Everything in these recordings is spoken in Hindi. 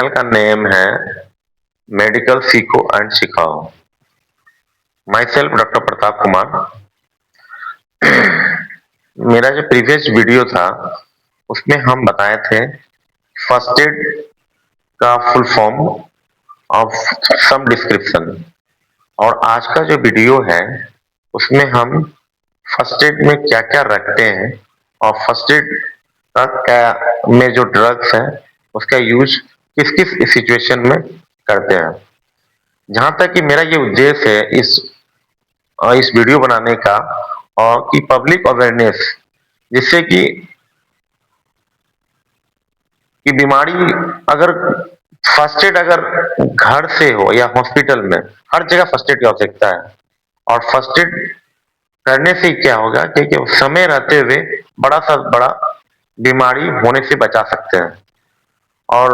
चैनल का नेम है मेडिकल सीखो एंड सिखाओ। Myself doctor Pratap Kumar. मेरा जो प्रीवियस वीडियो था उसमें हम बताए थे फर्स्ट एड का full form of some description, और आज का जो वीडियो है उसमें हम फर्स्ट एड में क्या क्या रखते हैं और फर्स्ट एड का क्या में जो ड्रग्स है उसका यूज किस किस सिचुएशन में करते हैं। जहां तक कि मेरा ये उद्देश्य है इस वीडियो बनाने का, और कि पब्लिक अवेयरनेस, जिससे कि बीमारी अगर फर्स्ट एड अगर घर से हो या हॉस्पिटल में, हर जगह फर्स्ट एड की आवश्यकता है। और फर्स्ट एड करने से क्या होगा कि समय रहते हुए बड़ा सा बड़ा बीमारी होने से बचा सकते हैं। और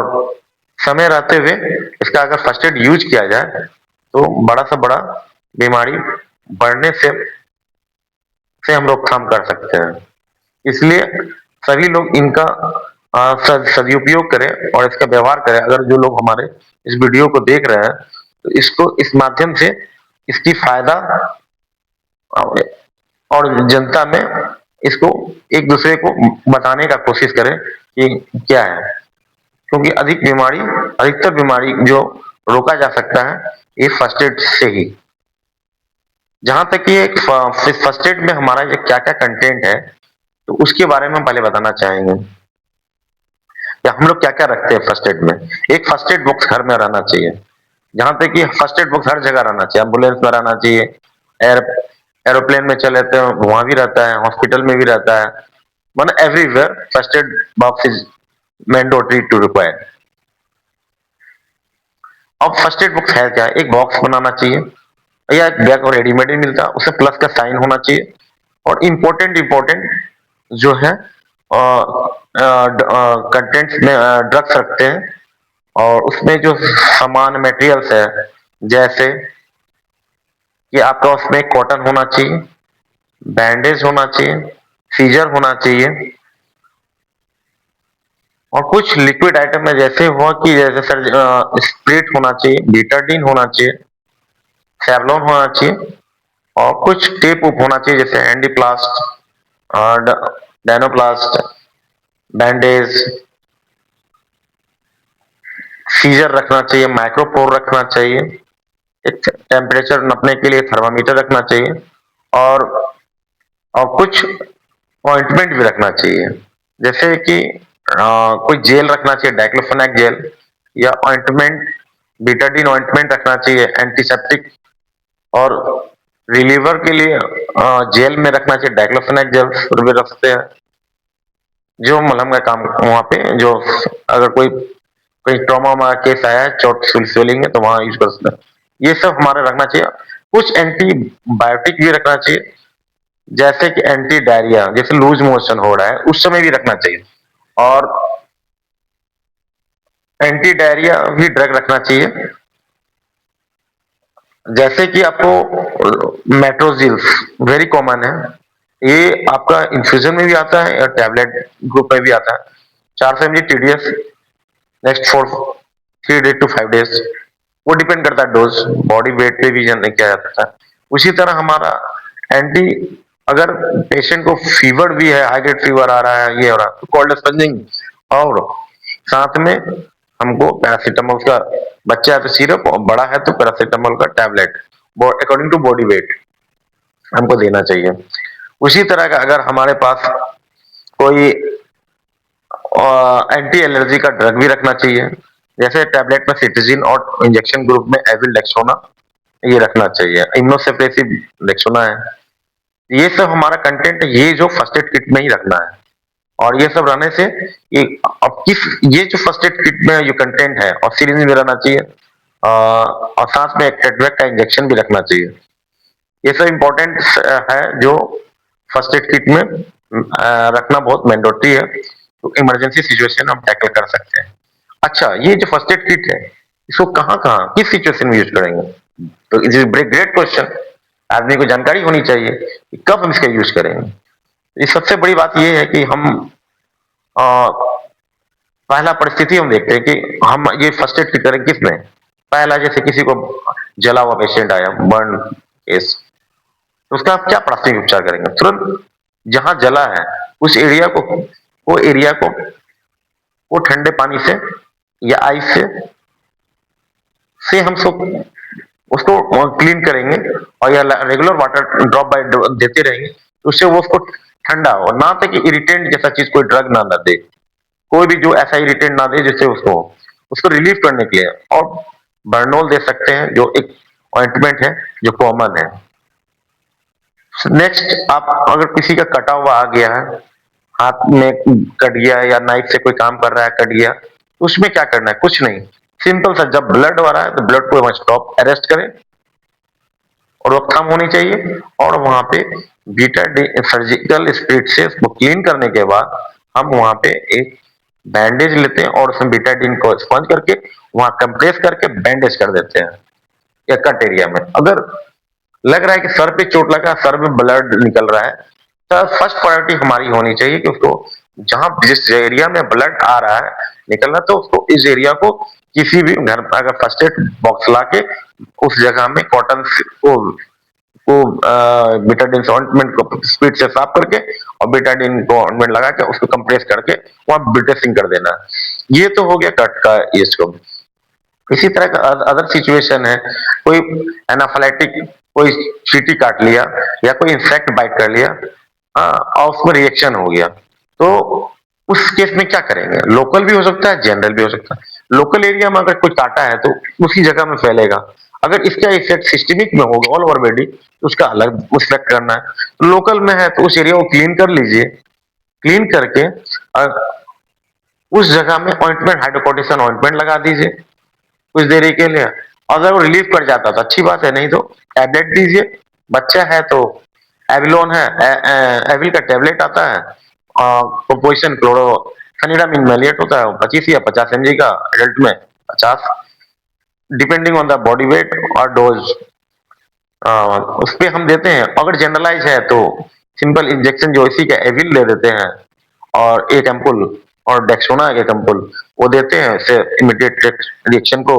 समय रहते हुए इसका अगर फर्स्ट एड यूज किया जाए तो बड़ा से बड़ा बीमारी बढ़ने से हम रोकथाम कर सकते हैं। इसलिए सभी लोग इनका सदुपयोग करें और इसका व्यवहार करें। अगर जो लोग हमारे इस वीडियो को देख रहे हैं तो इसको इस माध्यम से इसकी फायदा और जनता में इसको एक दूसरे को बताने का कोशिश करें कि क्या है, क्योंकि अधिकतर बीमारी जो रोका जा सकता है ये फर्स्ट एड से ही। जहां तक कि एक फर्स्ट एड में हमारा जो क्या क्या कंटेंट है तो उसके बारे में हम पहले बताना चाहेंगे कि हम लोग क्या क्या रखते हैं फर्स्ट एड में। एक फर्स्ट एड बॉक्स घर में रहना चाहिए। जहां तक कि फर्स्ट एड बॉक्स हर जगह रहना चाहिए, एम्बुलेंस में रहना चाहिए, एयर एरोप्लेन में चले तो वहां भी रहता है, हॉस्पिटल में भी रहता है, मतलब everywhere first aid box is mandatory to require. अब फर्स्ट एड बॉक्स है क्या, एक बॉक्स बनाना चाहिए या एक बैग और रेडीमेड ही मिलता है, उसमें प्लस का साइन होना चाहिए। और इम्पोर्टेंट जो है कंटेंट्स में ड्रग्स रखते हैं, और उसमें जो सामान मटेरियल्स है, जैसे कि आपका उसमें कॉटन होना चाहिए, बैंडेज होना चाहिए, सीजर होना चाहिए, और कुछ लिक्विड आइटम में जैसे हुआ कि जैसे सर स्प्रिट होना चाहिए, बीटाडीन होना चाहिए, सेवलॉन होना चाहिए, और कुछ टेप उप होना चाहिए जैसे एंडीप्लास्ट और डायनोप्लास्ट, बैंडेज, सीजर रखना चाहिए, माइक्रोपोर रखना चाहिए, एक टेम्परेचर नापने के लिए थर्मामीटर रखना चाहिए, और कुछ ऑइंटमेंट भी रखना चाहिए, जैसे कि कोई जेल रखना चाहिए, डाइक्लोफेनाक जेल या ऑइंटमेंट, बीटाडीन ऑइंटमेंट रखना चाहिए, एंटीसेप्टिक। और रिलीवर के लिए जेल में रखना चाहिए, डाइक्लोफेनाक जेल भी रख सकते हैं, जो मलहम का काम वहाँ पे, जो अगर कोई ट्रॉमा वाला केस आया है, चोट स्वेलिंग है, तो वहाँ यूज कर सकते हैं। ये सब हमारा रखना चाहिए। कुछ एंटीबायोटिक भी रखना चाहिए, जैसे कि एंटी डायरिया, जैसे लूज मोशन हो रहा है उस समय भी रखना चाहिए। और एंटी डायरिया भी ड्रग रखना चाहिए, जैसे कि आपको मेट्रोजिल्स वेरी कॉमन है, ये आपका इन्फ्यूजन में भी आता है और टैबलेट ग्रुप में भी आता है। 4 से TDS next for 3 to 5 days, वो डिपेंड करता है डोज, बॉडी वेट पे भी जानने किया जाता है। उसी तरह हमारा एंटी, अगर पेशेंट को फीवर भी है, हाई ग्रेड फीवर आ रहा है, ये हो रहा है, तो कोल्ड स्पंजिंग, और साथ में हमको पैरासीटामोल का, बच्चा है तो सिरप और बड़ा है तो पैरासीटामोल का tablet according to body weight हमको देना चाहिए। उसी तरह का अगर हमारे पास कोई एंटी एलर्जी का ड्रग भी रखना चाहिए, जैसे टैबलेट में सिट्रिजिन और इंजेक्शन ग्रुप में एविल डेक्सोना, ये रखना चाहिए। इम्यूनोसप्रेसिव डेक्सोना है। ये सब हमारा कंटेंट है, ये जो फर्स्ट एड किट में ही रखना है। और ये सब रहने से ये, अब किस, ये जो फर्स्ट एड किट में जो कंटेंट है और सीरीज में रहना चाहिए, और साथ में एक टेटवेक का इंजेक्शन भी रखना चाहिए। ये सब इम्पोर्टेंट है जो फर्स्ट एड किट में रखना बहुत मैंडेटरी है, तो इमरजेंसी सिचुएशन हम टैकल कर सकते हैं। अच्छा, ये जो फर्स्ट एड किट है इसको कहाँ-कहाँ किस सिचुएशन में यूज करेंगे? तो इट इज ग्रेट क्वेश्चन। आदमी को जानकारी होनी चाहिए कि कब हम इसका यूज करेंगे। ये सबसे बड़ी बात ये है कि हम पहला परिस्थिति हम देखते हैं कि हम ये फर्स्ट एड करें किसमें? पहला जैसे किसी को जला हुआ पेशेंट आया, बर्न केस, तो उसका आप क्या प्राथमिक उपचार करेंगे? तुरंत जहाँ जला है, उस एरिया को वो एरिया को वो ठंडे पानी से या आइस से हम सब उसको क्लीन करेंगे और या रेगुलर वाटर ड्रॉप बाय देते रहेंगे, तो उससे वो उसको ठंडा हो, ना तो कि इरिटेंट जैसा चीज़ कोई ड्रग ना दे। कोई भी जो ऐसा इरिटेंट ना दे जिससे उसको उसको रिलीफ करने के लिए और बर्नोल दे सकते हैं जो एक ऑइंटमेंट है जो कॉमन है। नेक्स्ट आप अगर किसी का कटा हुआ आ गया है, हाथ में कट गया है या नाइफ से कोई काम कर रहा है कट गया, तो उसमें क्या करना है? कुछ नहीं। सिंपल सा जब ब्लड आ रहा है तो ब्लड को स्टॉप अरेस्ट करें और रोकथाम होनी चाहिए और वहां पे सर्जिकल स्पिरिट से उसको क्लीन करने के बाद हम वहां पे एक बैंडेज लेते हैं और उसमें बीटाडीन को स्पंज करके वहां कंप्रेस करके बैंडेज कर देते हैं या कट एरिया में। अगर लग रहा है कि सर पे चोट लगा, सर में ब्लड निकल रहा है, तो फर्स्ट प्रायोरिटी हमारी होनी चाहिए कि उसको जहां जिस एरिया में ब्लड आ रहा है निकलना, तो उसको इस एरिया को किसी भी घर पर अगर फर्स्ट एड बॉक्स ला के उस जगह में कॉटन को बीटाडीन से ऑइंटमेंट को स्पीड से साफ करके और बीटाडीन को ऑइंटमेंट लगा के उसको कंप्रेस करके वहां ब्लीडिंग कर देना। ये तो हो गया कट का इसको। इसी तरह का अदर सिचुएशन है, कोई एनाफिलेक्टिक कोई चींटी काट लिया या कोई इंसेक्ट बाइट कर लिया, और उसमें रिएक्शन हो गया, तो उस केस में क्या करेंगे? लोकल भी हो सकता है, जनरल भी हो सकता है। लोकल एरिया में अगर कोई काटा है तो उसी जगह में फैलेगा। अगर इसका इफेक्ट सिस्टमिक में होगा ऑल ओवर बॉडी तो उसका अलग रिफ्लेक्ट करना है। लोकल में है तो उस एरिया को क्लीन कर लीजिए, क्लीन करके उस जगह में ऑइंटमेंट हाइड्रोकोर्टिसोन ऑइंटमेंट लगा दीजिए कुछ देरी के लिए। अगर वो रिलीफ कर जाता तो अच्छी बात है, नहीं तो टैबलेट दीजिए। बच्चा है तो एविलोन है, एविल का टैबलेट आता है, प्रोपोजिशन क्लोरोफेनिडामिन मैलिएट होता है 25 या 50 mg का, एडल्ट में 50, depending on the body weight और डोज उस पे हम देते हैं। अगर जनरलाइज है तो सिंपल इंजेक्शन जो इसी का एविल ले देते हैं और एक एम्पुल और डेक्सोना एक एम्पुल वो देते हैं, इससे इमीडिएट रिएक्शन को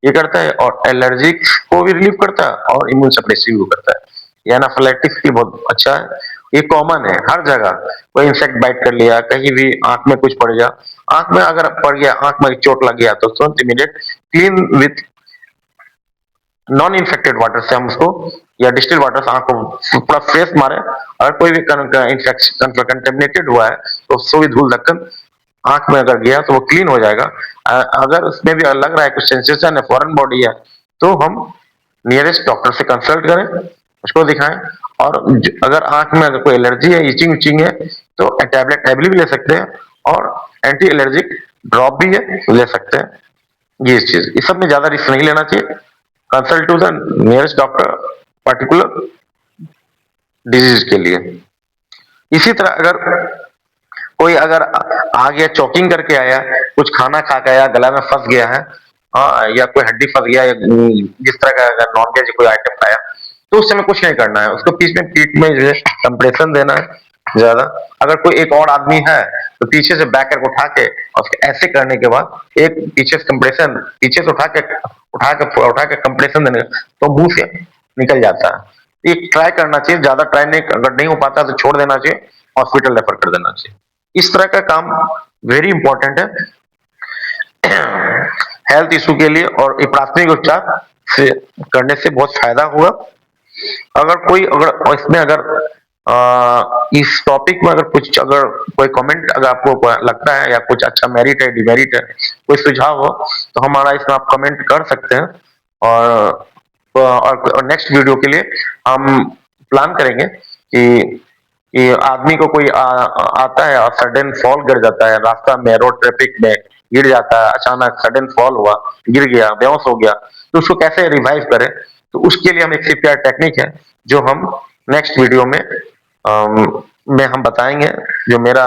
ये करता है और एलर्जिक को भी रिलीव करता है और इम्यून सप्रेसिव भी करता है। ये एनाफिलैक्टिक्स के बहुत अच्छा है, ये कॉमन है हर जगह। कोई इंसेक्ट बाइट कर लिया, कहीं भी आंख में कुछ पड़ गया, आंख में अगर पड़ गया, आंख में चोट लग गया तो तुरंत immediate clean with non infected water से हम उसको या डिस्टिल वाटर से आंख को पूरा फ्रेश मारे। अगर कोई भी इंफेक्शन कंटेमिनेटेड हुआ है तो उससे भी धूल ढक्कन आंख में अगर गया तो वो क्लीन हो जाएगा। अगर उसमें भी लग रहा है कुछ सेंसेशन है, फॉरेन बॉडी है, तो हम नियरेस्ट डॉक्टर से कंसल्ट करें, उसको दिखाएं। और अगर आंख में अगर कोई एलर्जी है, इचिंग उचिंग है, तो टैबलेट एबली भी ले सकते हैं और एंटी एलर्जिक ड्रॉप भी है, ले सकते हैं। ये चीज इस सब में ज्यादा रिस्क नहीं लेना चाहिए। Consult to the nearest doctor particular disease के लिए। इसी तरह अगर कोई अगर आ गया चॉकिंग करके आया, कुछ खाना खा के आया, गला में फंस गया है, या कोई हड्डी फंस गया या जिस तरह का अगर नॉन वेज कोई आइटम खाया, तो उस समय कुछ नहीं करना है, उसको पीठ में जो है कंप्रेशन देना है ज्यादा। अगर कोई एक और आदमी है तो पीछे से बैक करके उठा के और उसके ऐसे करने के बाद एक पीछे से कंप्रेशन, पीछे से उठा के कंप्रेशन देने तो मुंह से निकल जाता है। ये ट्राई करना चाहिए, ज्यादा ट्राई नहीं, अगर नहीं हो पाता तो छोड़ देना चाहिए, हॉस्पिटल रेफर कर देना चाहिए। इस तरह का काम वेरी इंपॉर्टेंट है हेल्थ इशू के लिए और ये प्राथमिक उपचार से करने से बहुत फायदा हुआ। अगर कोई अगर इसमें अगर इस टॉपिक में अगर कुछ अगर कोई कमेंट अगर आपको लगता है या कुछ अच्छा मेरिट है डिमेरिट है, कोई सुझाव हो तो हमारा इसमें आप कमेंट कर सकते हैं। और नेक्स्ट वीडियो के लिए हम प्लान करेंगे कि आदमी को कोई आता है और सडन फॉल गिर जाता है रास्ता में, रोड ट्रैफिक में गिर जाता है, अचानक सडन फॉल हुआ, गिर गया, बेहोश हो गया, तो उसको कैसे रिवाइव करें, तो उसके लिए हम एक सीपीआर टेक्निक है जो हम नेक्स्ट वीडियो में हम बताएंगे। जो मेरा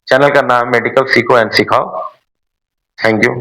चैनल का नाम मेडिकल सीखो एंड सिखाओ। Thank you.